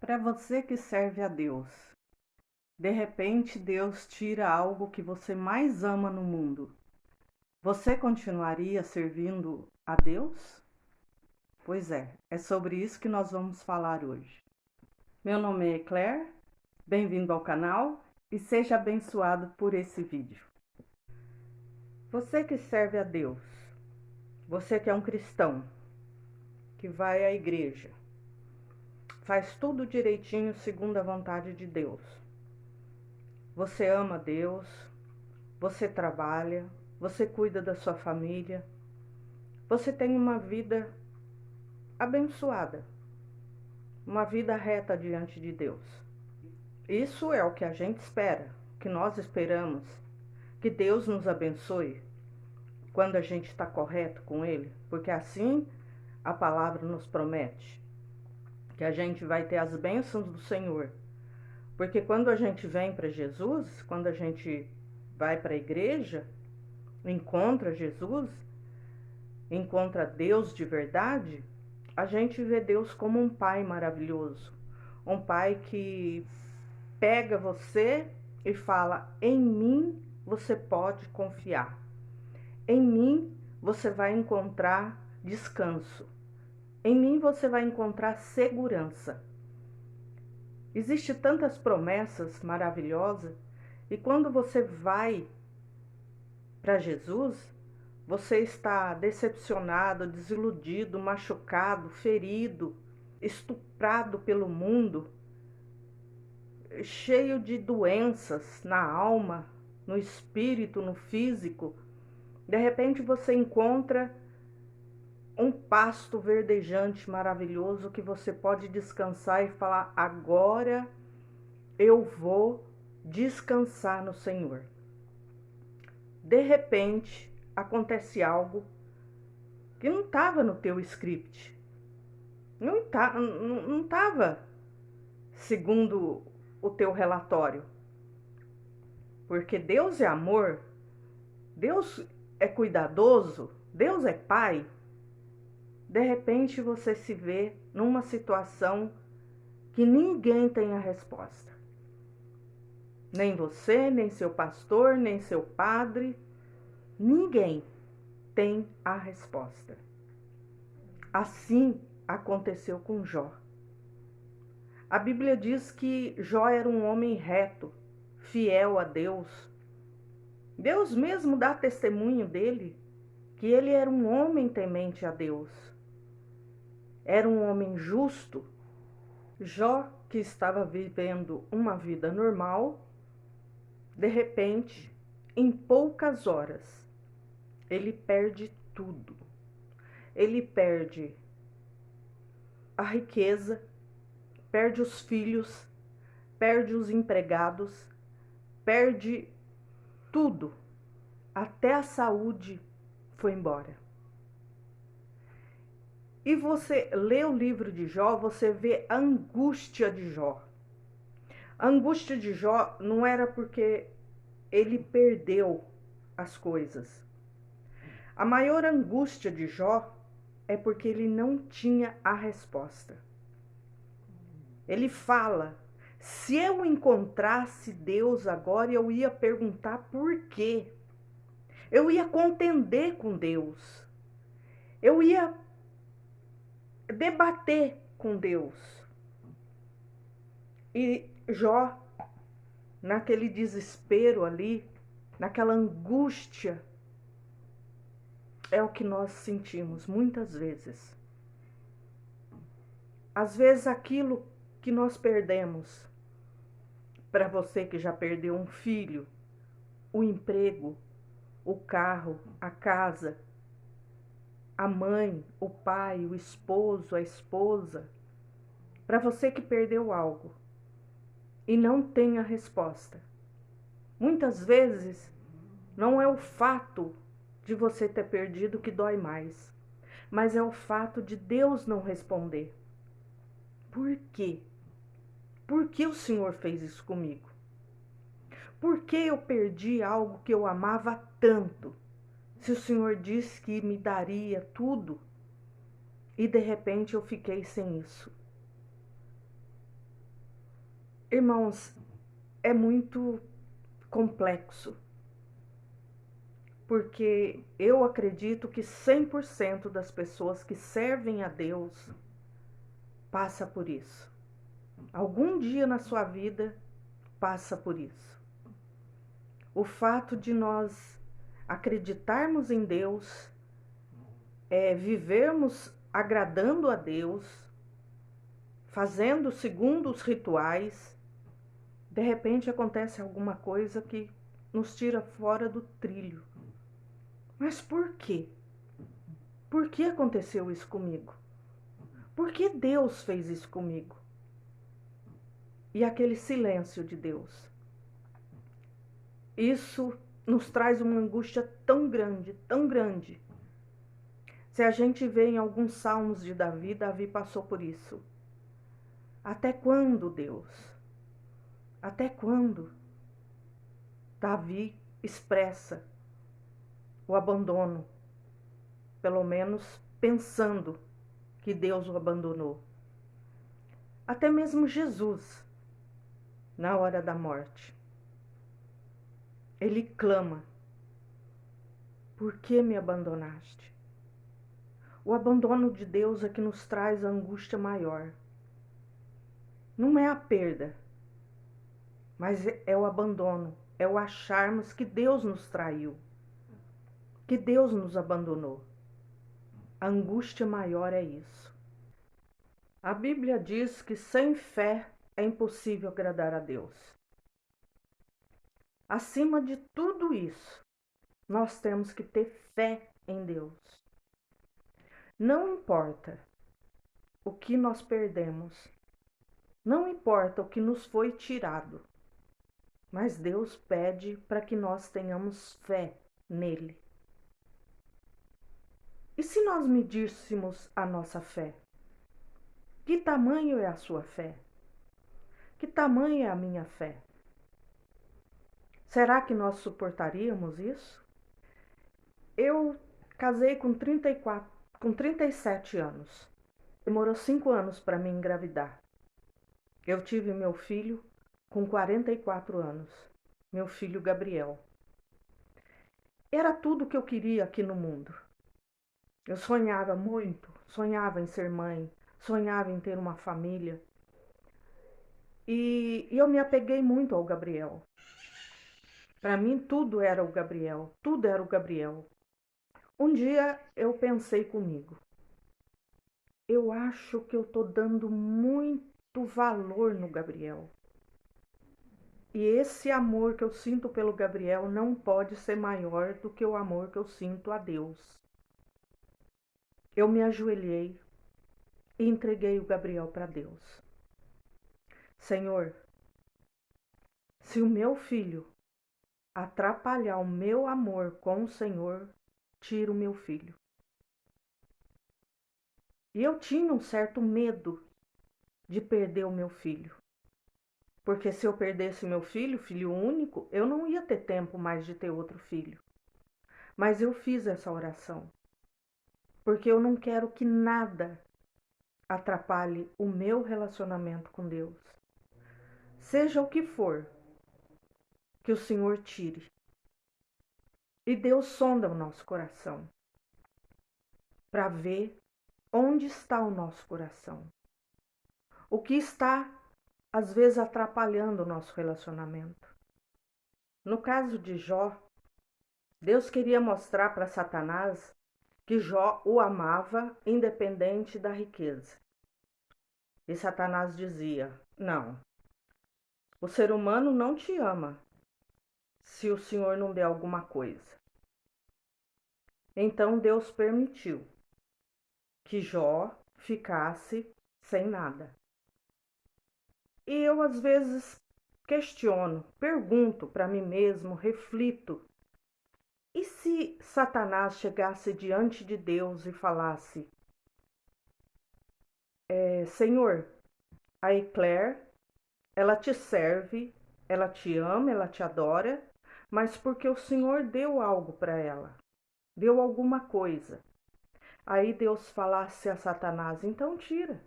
Para você que serve a Deus, de repente Deus tira algo que você mais ama no mundo. Você continuaria servindo a Deus? Pois é sobre isso que nós vamos falar hoje. Meu nome é Claire, bem-vindo ao canal e seja abençoado por esse vídeo. Você que serve a Deus, você que é um cristão, que vai à igreja, faz tudo direitinho segundo a vontade de Deus. Você ama Deus, você trabalha, você cuida da sua família, você tem uma vida abençoada, uma vida reta diante de Deus. Isso é o que a gente espera, que nós esperamos, que Deus nos abençoe quando a gente está correto com Ele, porque assim a palavra nos promete que a gente vai ter as bênçãos do Senhor. Porque quando a gente vem para Jesus, quando a gente vai para a igreja, encontra Jesus, encontra Deus de verdade, a gente vê Deus como um pai maravilhoso, um pai que pega você e fala: em mim você pode confiar, em mim você vai encontrar descanso, em mim você vai encontrar segurança. Existem tantas promessas maravilhosas e quando você vai para Jesus, você está decepcionado, desiludido, machucado, ferido, estuprado pelo mundo, cheio de doenças na alma, no espírito, no físico. De repente você encontra um pasto verdejante maravilhoso que você pode descansar e falar: agora eu vou descansar no Senhor. De repente acontece algo que não estava no teu script, não estava segundo o teu relatório, porque Deus é amor, Deus é cuidadoso, Deus é pai. De repente você se vê numa situação que ninguém tem a resposta, nem você, nem seu pastor, nem seu padre, ninguém tem a resposta. Assim aconteceu com Jó. A Bíblia diz que Jó era um homem reto, fiel a Deus. Deus mesmo dá testemunho dele, que ele era um homem temente a Deus. Era um homem justo. Jó, que estava vivendo uma vida normal, de repente, em poucas horas, ele perde tudo. Ele perde a riqueza, perde os filhos, perde os empregados, perde tudo, até a saúde foi embora. E você lê o livro de Jó, você vê a angústia de Jó. A angústia de Jó não era porque ele perdeu as coisas. A maior angústia de Jó é porque ele não tinha a resposta. Ele fala: se eu encontrasse Deus agora, eu ia perguntar por quê. Eu ia contender com Deus. Eu ia debater com Deus. E Jó, naquele desespero ali, naquela angústia, é o que nós sentimos muitas vezes. Às vezes aquilo que nós perdemos, para você que já perdeu um filho, o emprego, o carro, a casa, a mãe, o pai, o esposo, a esposa, para você que perdeu algo e não tem a resposta. Muitas vezes não é o fato de você ter perdido que dói mais, mas é o fato de Deus não responder. Por quê? Por que o Senhor fez isso comigo? Por que eu perdi algo que eu amava tanto? Se o Senhor disse que me daria tudo e de repente eu fiquei sem isso. Irmãos, é muito complexo, porque eu acredito que 100% das pessoas que servem a Deus passa por isso. Algum dia na sua vida passa por isso. O fato de nós acreditarmos em Deus, vivermos agradando a Deus, fazendo segundo os rituais, de repente acontece alguma coisa que nos tira fora do trilho. Mas por quê? Por que aconteceu isso comigo? Por que Deus fez isso comigo? E aquele silêncio de Deus. Isso nos traz uma angústia tão grande, tão grande. Se a gente vê em alguns salmos de Davi, Davi passou por isso. Até quando, Deus? Até quando? Davi expressa o abandono, pelo menos pensando que Deus o abandonou. Até mesmo Jesus, na hora da morte, ele clama: por que me abandonaste? O abandono de Deus é que nos traz a angústia maior. Não é a perda, mas é o abandono, é o acharmos que Deus nos traiu, que Deus nos abandonou. A angústia maior é isso. A Bíblia diz que sem fé é impossível agradar a Deus. Acima de tudo isso, nós temos que ter fé em Deus. Não importa o que nós perdemos, não importa o que nos foi tirado, mas Deus pede para que nós tenhamos fé nele. E se nós medíssemos a nossa fé? Que tamanho é a sua fé? Que tamanho é a minha fé? Será que nós suportaríamos isso? Eu casei com 37 anos. Demorou 5 anos para me engravidar. Eu tive meu filho com 44 anos, meu filho Gabriel. Era tudo o que eu queria aqui no mundo. Eu sonhava muito, sonhava em ser mãe, sonhava em ter uma família. E eu me apeguei muito ao Gabriel. Para mim tudo era o Gabriel, tudo era o Gabriel. Um dia eu pensei comigo, eu acho que eu tô dando muito valor no Gabriel. E esse amor que eu sinto pelo Gabriel não pode ser maior do que o amor que eu sinto a Deus. Eu me ajoelhei e entreguei o Gabriel para Deus. Senhor, se o meu filho atrapalhar o meu amor com o Senhor, tira o meu filho. E eu tinha um certo medo de perder o meu filho. Porque se eu perdesse meu filho, filho único, eu não ia ter tempo mais de ter outro filho. Mas eu fiz essa oração. Porque eu não quero que nada atrapalhe o meu relacionamento com Deus. Seja o que for, que o Senhor tire. E Deus sonda o nosso coração para ver onde está o nosso coração. O que está, às vezes, atrapalhando o nosso relacionamento. No caso de Jó, Deus queria mostrar para Satanás que Jó o amava independente da riqueza. E Satanás dizia: não, o ser humano não te ama se o Senhor não der alguma coisa. Então Deus permitiu que Jó ficasse sem nada. E eu às vezes questiono, pergunto para mim mesmo, reflito. E se Satanás chegasse diante de Deus e falasse: Senhor, a Eclair, ela te serve, ela te ama, ela te adora, mas porque o Senhor deu algo para ela, deu alguma coisa. Aí Deus falasse a Satanás: então tira.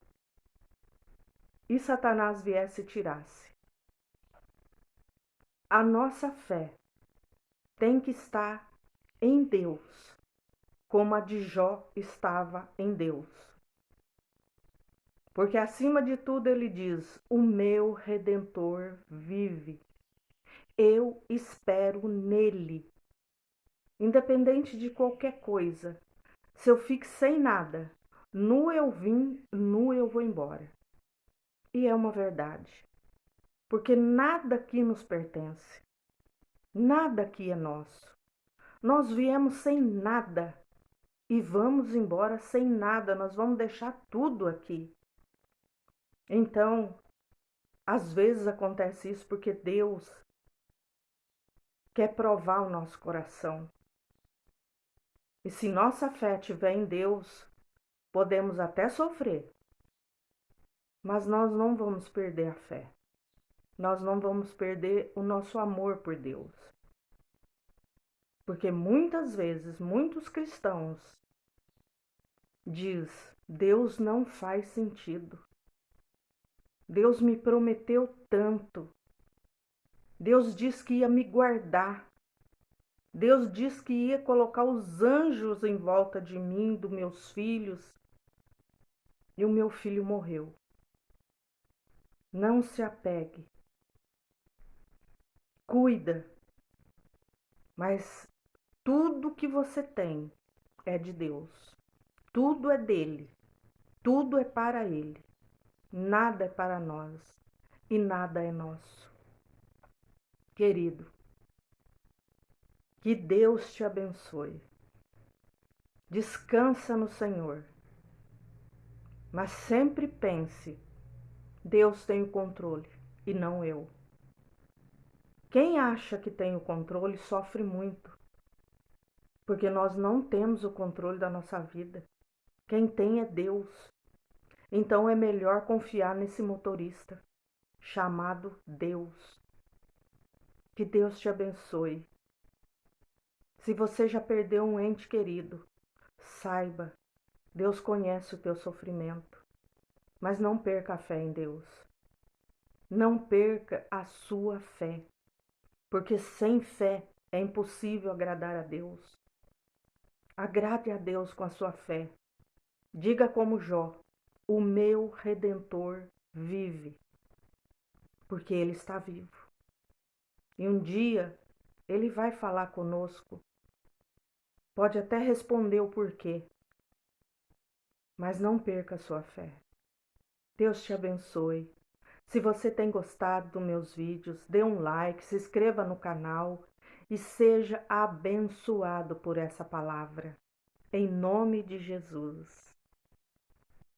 E Satanás viesse e tirasse. a nossa fé tem que estar em Deus, como a de Jó estava em Deus. Porque acima de tudo ele diz: o meu Redentor vive. Eu espero nele. Independente de qualquer coisa. Se eu fico sem nada, nu eu vim, nu eu vou embora. E é uma verdade. Porque nada aqui nos pertence. Nada aqui é nosso. Nós viemos sem nada e vamos embora sem nada. Nós vamos deixar tudo aqui. Então, às vezes acontece isso porque Deus quer provar o nosso coração. E se nossa fé estiver em Deus, podemos até sofrer, mas nós não vamos perder a fé. Nós não vamos perder o nosso amor por Deus. Porque muitas vezes, muitos cristãos diz: Deus não faz sentido. Deus me prometeu tanto. Deus disse que ia me guardar. Deus disse que ia colocar os anjos em volta de mim, dos meus filhos. E o meu filho morreu. Não se apegue. Cuida. Mas tudo que você tem é de Deus. Tudo é dele. Tudo é para ele. Nada é para nós. E nada é nosso. Querido, que Deus te abençoe. Descansa no Senhor. Mas sempre pense: Deus tem o controle e não eu. Quem acha que tem o controle sofre muito, porque nós não temos o controle da nossa vida. Quem tem é Deus. Então é melhor confiar nesse motorista chamado Deus. Que Deus te abençoe. Se você já perdeu um ente querido, saiba, Deus conhece o teu sofrimento. Mas não perca a fé em Deus. Não perca a sua fé. Porque sem fé é impossível agradar a Deus. Agrade a Deus com a sua fé. Diga como Jó: o meu Redentor vive. Porque Ele está vivo. E um dia Ele vai falar conosco. Pode até responder o porquê. Mas não perca a sua fé. Deus te abençoe. Se você tem gostado dos meus vídeos, dê um like, se inscreva no canal e seja abençoado por essa palavra. Em nome de Jesus.